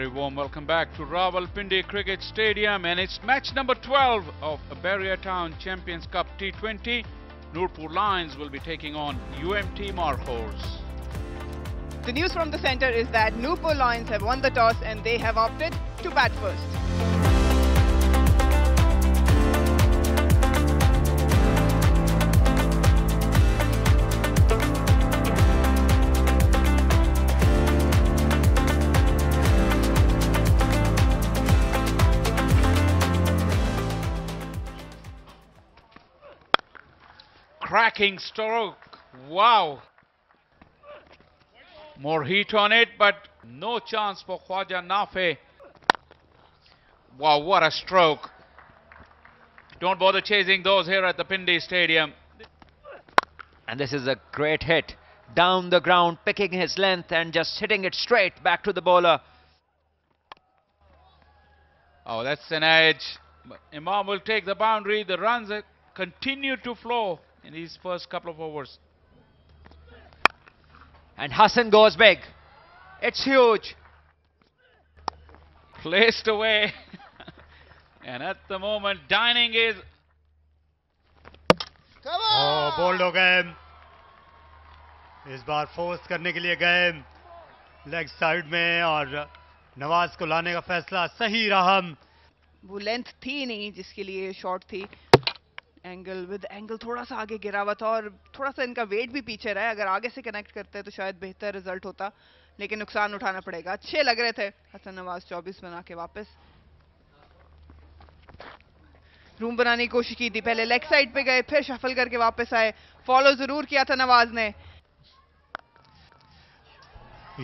very warm welcome back to Rawalpindi Cricket Stadium, and it's match number 12 of Abaria Town Champions Cup T20. Nurpur Lions will be taking on UMT Marhors. The news from the centre is that Nurpur Lions have won the toss and they have opted to bat first. Cracking stroke, wow. More heat on it, but no chance for Khwaja Nafe. Wow, what a stroke. Don't bother chasing those here at the Pindi Stadium. And this is a great hit. Down the ground, picking his length and just hitting it straight back to the bowler. Oh, that's an edge. But Imam will take the boundary. The runs continue to flow in these first couple of overs. And Hassan goes big. It's huge. Placed away. And at the moment, Dining is... bowled हो गए. इस बार force करने के लिए गए leg side में और नवाज को लाने का फैसला सही रहा. वो लेंथ थी नहीं जिसके लिए शॉट थी. एंगल थोड़ा सा आगे गिरा हुआ था और थोड़ा सा इनका वेट भी पीछे रहा है. अगर आगे से कनेक्ट करते तो शायद बेहतर रिजल्ट होता, लेकिन नुकसान उठाना पड़ेगा. अच्छे लग रहे थे हसन नवाज 24 बना के वापस. रूम बनाने की कोशिश की थी, पहले लेग साइड पे गए, फिर शफल करके वापस आए. फॉलो जरूर किया था नवाज ने.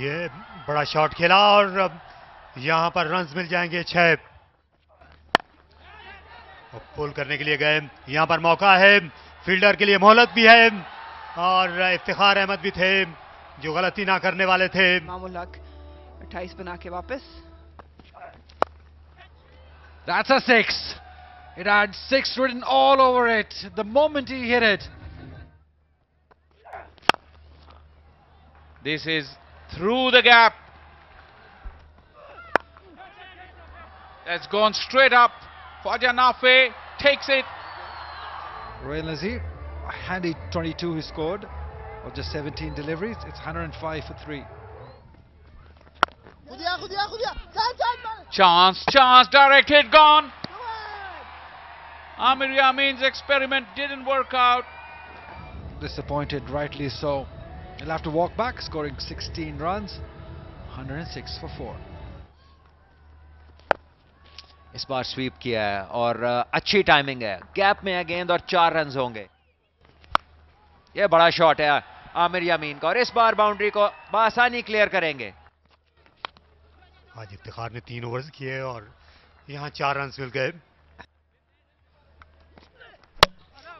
ये बड़ा शॉट खेला और यहां पर रन्स मिल जाएंगे 6. पुल करने के लिए गए. यहां पर मौका है, फील्डर के लिए मोहलत भी है और इफ्तिखार अहमद भी थे जो गलती ना करने वाले थे. मामूल हक 28 बना के वापस. That's a 6. It had 6 written all over it the moment he hit it. This is through the gap. That's gone straight up. Khwaja Nafe takes it. Royal Nazir, a handy 22 he scored of just 17 deliveries. It's 105 for 3. Chance, direct hit, gone. Amir Yameen's experiment didn't work out. Disappointed, rightly so. He'll have to walk back, scoring 16 runs, 106 for 4. इस बार SVEEP किया है और अच्छी timing है. Gap में है गेंद और 4 रन्स होंगे. यह बड़ा शॉट है आमिर यामीन का और इस बार बाउंड्री को बआसानी क्लियर करेंगे. आज इफ्तिखार ने 3 ओवर्स किए और यहां 4 रन्स मिल गए.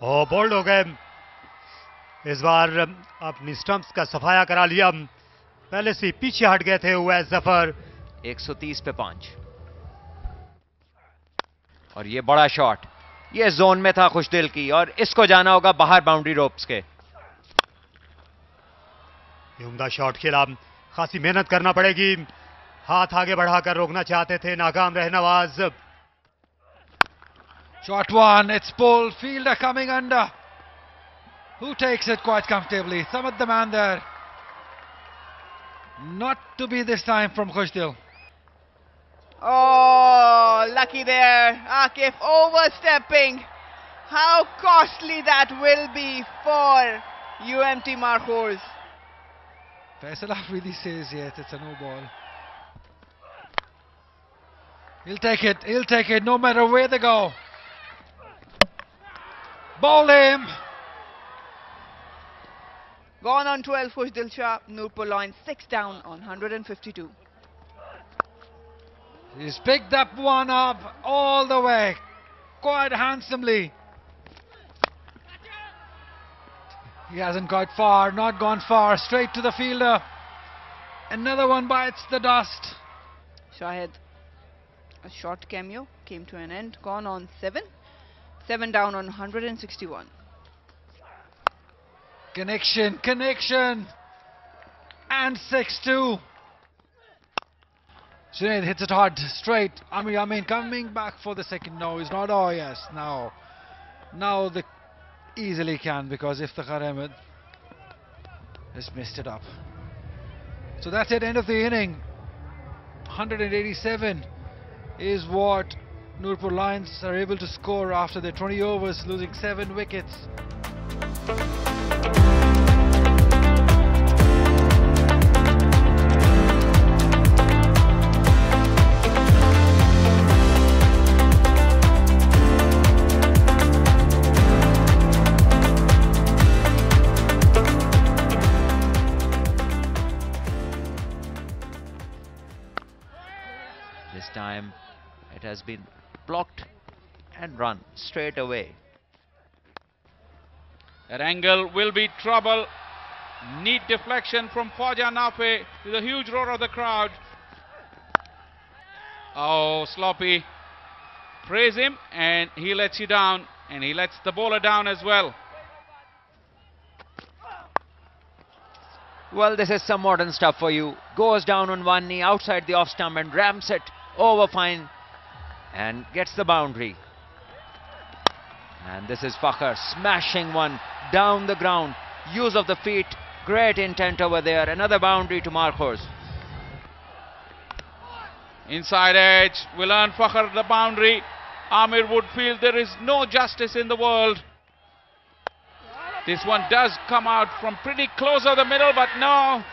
और बोल्ड हो गए. इस बार अपनी स्टंप्स का सफाया करा लिया. पहले से पीछे हट गए थे उवैस जफर. 130 पे 5 और ये बड़ा शॉट. ये जोन में था खुशदिल की और इसको जाना होगा बाहर बाउंड्री रोप्स के. ये उम्दा शॉट खेला. खासी मेहनत करना पड़ेगी. हाथ आगे बढ़ाकर रोकना चाहते थे, नाकाम रहे Nawaz. Shot 1, it's pulled, fielder coming under. Who takes it quite comfortably? Samad the man there. Not to be this time from Khushdil. Oh, lucky there. Akif overstepping. How costly that will be for UMT Marhors. Faisal really says yes, it's a no ball. He'll take it no matter where they go. Ball him. Gone on 12 Khushdil Shah. Nurpur Lions 6 down on 152. He's picked that one up all the way, quite handsomely. He hasn't got far, not gone far, straight to the fielder. Another one bites the dust. Shahid, a short cameo came to an end. Gone on 7. 7 down on 161. Connection, and 6-2. Junaid hits it hard, straight. Amir Yamin coming back for the second. No, he's not. Oh, yes, now. Now they easily can, because Iftikhar Ahmed has messed it up. So that's it, end of the inning. 187 is what Nurpur Lions are able to score after their 20 overs, losing 7 wickets. This time it has been blocked and run straight away. That angle will be trouble. Neat deflection from Khwaja Nafe to the huge roar of the crowd. Oh, sloppy. Praise him, and he lets you down, and he lets the bowler down as well. Well, this is some modern stuff for you. Goes down on one knee outside the off stump and rams it over fine and gets the boundary. And this is Fakhr smashing one down the ground. Use of the feet, great intent over there. Another boundary to Markhors. Inside edge will earn Fakhr the boundary. Amir would feel there is no justice in the world. This one does come out from pretty close of the middle, but no,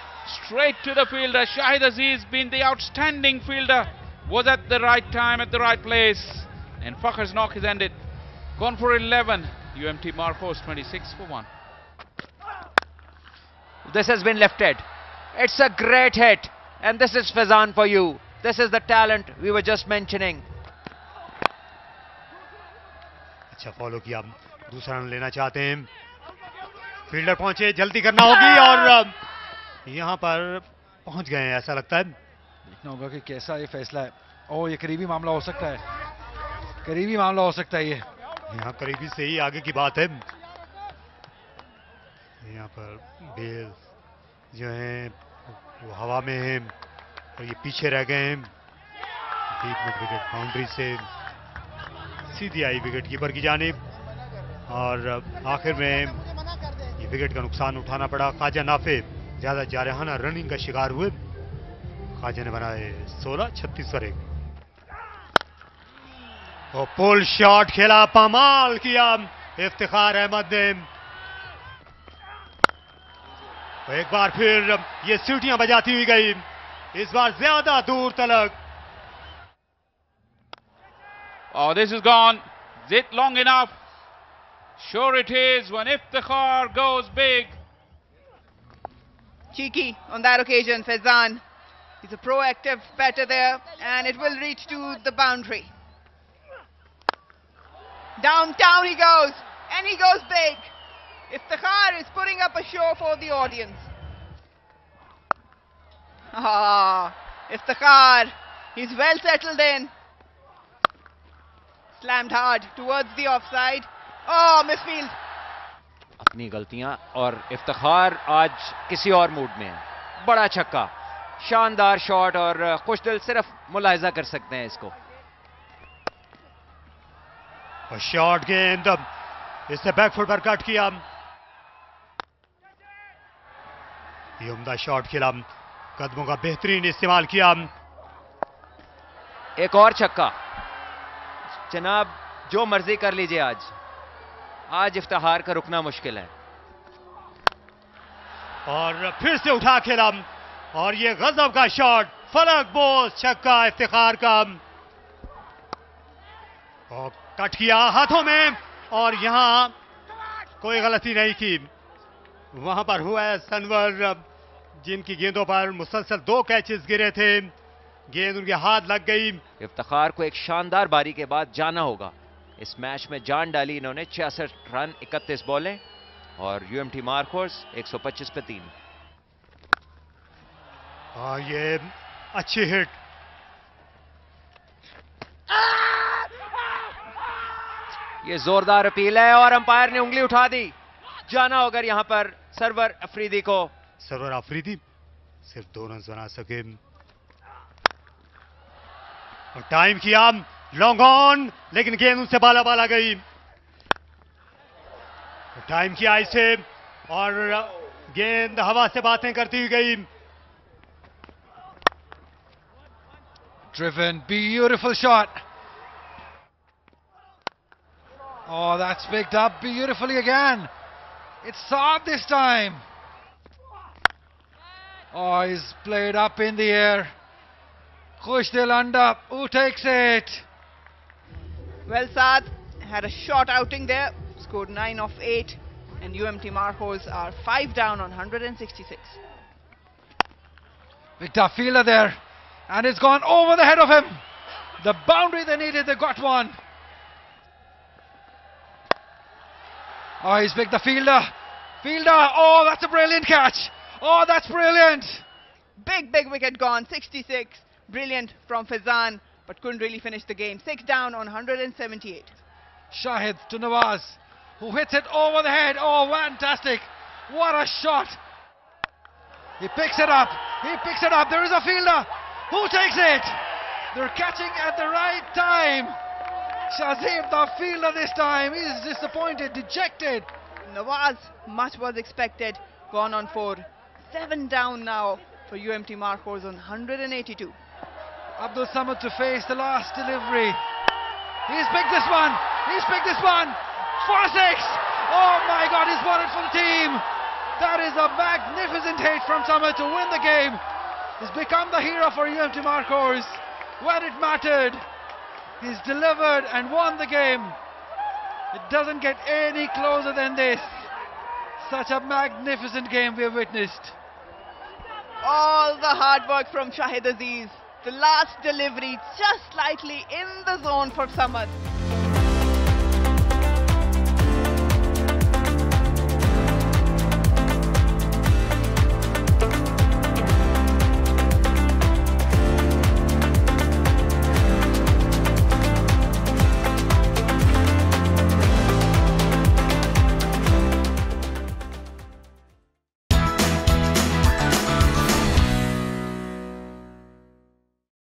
straight to the fielder. Shahid Aziz, being the outstanding fielder, was at the right time, at the right place. And Fakhr's knock is ended. Gone for 11. UMT Markhors 26 for 1. This has been lifted. It's a great hit. And this is Faizan for you. This is the talent we were just mentioning. अच्छा follow किया, दूसरा run लेना चाहते हैं. Fielder पहुंचे, जल्दी करना होगी और यहां पर पहुंच गए हैं ऐसा लगता है. देखना होगा कि कैसा ये फैसला है. ओह, ये करीबी मामला हो सकता है. करीबी मामला हो सकता है ये. यहाँ करीबी से ही आगे की बात है. यहाँ पर बेल जो हैं वो हवा में हैं और ये पीछे रह गए हैं. डीप मिड विकेट बाउंड्री से सीधी आई विकेट कीपर की जानिब और आखिर में ये विकेट का नुकसान उठाना पड़ा. ख्वाजा नाफे ज्यादा जारहाना रनिंग का शिकार हुए. ख्वाजा ने बनाए 16, 36 पर 1. और पुल शॉट खेला, पामाल किया इफ्तिखार अहमद ने. एक बार फिर ये सीटियां बजाती हुई गई, इस बार ज्यादा दूर तलक. Oh, this is gone. Is it long enough? Sure it is when Iftikhar goes big. Cheeky on that occasion, Faizan. He's a proactive batter there, and it will reach to the boundary. Downtown he goes, and he goes big. Iftikhar is putting up a show for the audience. Ah, Iftikhar, he's well settled in. Slammed hard towards the offside. Oh, misfield. अपनी गलतियां और इफ्तिखार आज किसी और mood में है. बड़ा छक्का, शानदार शॉट और खुशदिल सिर्फ मुलाहिजा कर सकते हैं इसको. और शॉट गेंद इससे बैकफुट पर कट किया. ये उम्दा शॉट खेला, कदमों का बेहतरीन इस्तेमाल किया. एक और छक्का. जनाब, जो मर्जी कर लीजिए, आज इफ्तिखार का रुकना मुश्किल है. और फिर से उठा खेला और ये गजब का शॉट, फलक बोस छक्का इफ्तिखार का. और कट किया हाथों में और यहां कोई गलती नहीं की. वहां पर हुआ है सनवर, जिनकी गेंदों पर मुसलसल 2 कैचेस गिरे थे. गेंद उनके हाथ लग गई. इफ्तिखार को एक शानदार बारी के बाद जाना होगा. इस मैच में जान डाली इन्होंने. 66 रन 31 बॉलें और यूएमटी मार्खोर्स 125 पे 3. ये अच्छी हिट. ये जोरदार अपील है और अंपायर ने उंगली उठा दी. जाना होगा यहां पर सरवर अफरीदी को. सरवर अफरीदी सिर्फ 2 रन बना सके. और टाइम किया लॉन्ग ऑन, लेकिन गेंद उनसे बाला बाला गई। टाइम किया इसे और गेंद हवा से बातें करती हुई गई। Driven, beautiful shot. Oh, that's picked up beautifully again. It's Saad this time. Oh, he's played up in the air. Khushdil Anda, who takes it? Well, Saad had a short outing there, scored 9 of 8, and UMT Marhos are 5 down on 166. Big tough fielder there, and it's gone over the head of him. The boundary they needed, they got one. Oh, he's picked the fielder. Oh, that's a brilliant catch. Oh, that's brilliant. Big wicket gone, 66. Brilliant from Fazan, but couldn't really finish the game. 6 down on 178. Shahid to Nawaz, who hits it over the head. Oh, fantastic. What a shot. He picks it up. There is a fielder. Who takes it? They're catching at the right time. Shazib, the fielder this time, is disappointed, dejected. Nawaz, much was expected. Gone on 4. 7 down now for UMT Marhos on 182. Abdul Samad to face the last delivery. He's picked this one. For 6. Oh my God, he's won it for the team. That is a magnificent hit from Samad to win the game. He's become the hero for UMT Marhos. When it mattered, he's delivered and won the game. It doesn't get any closer than this. Such a magnificent game we have witnessed. All the hard work from Shahid Aziz. The last delivery just slightly in the zone for Samad.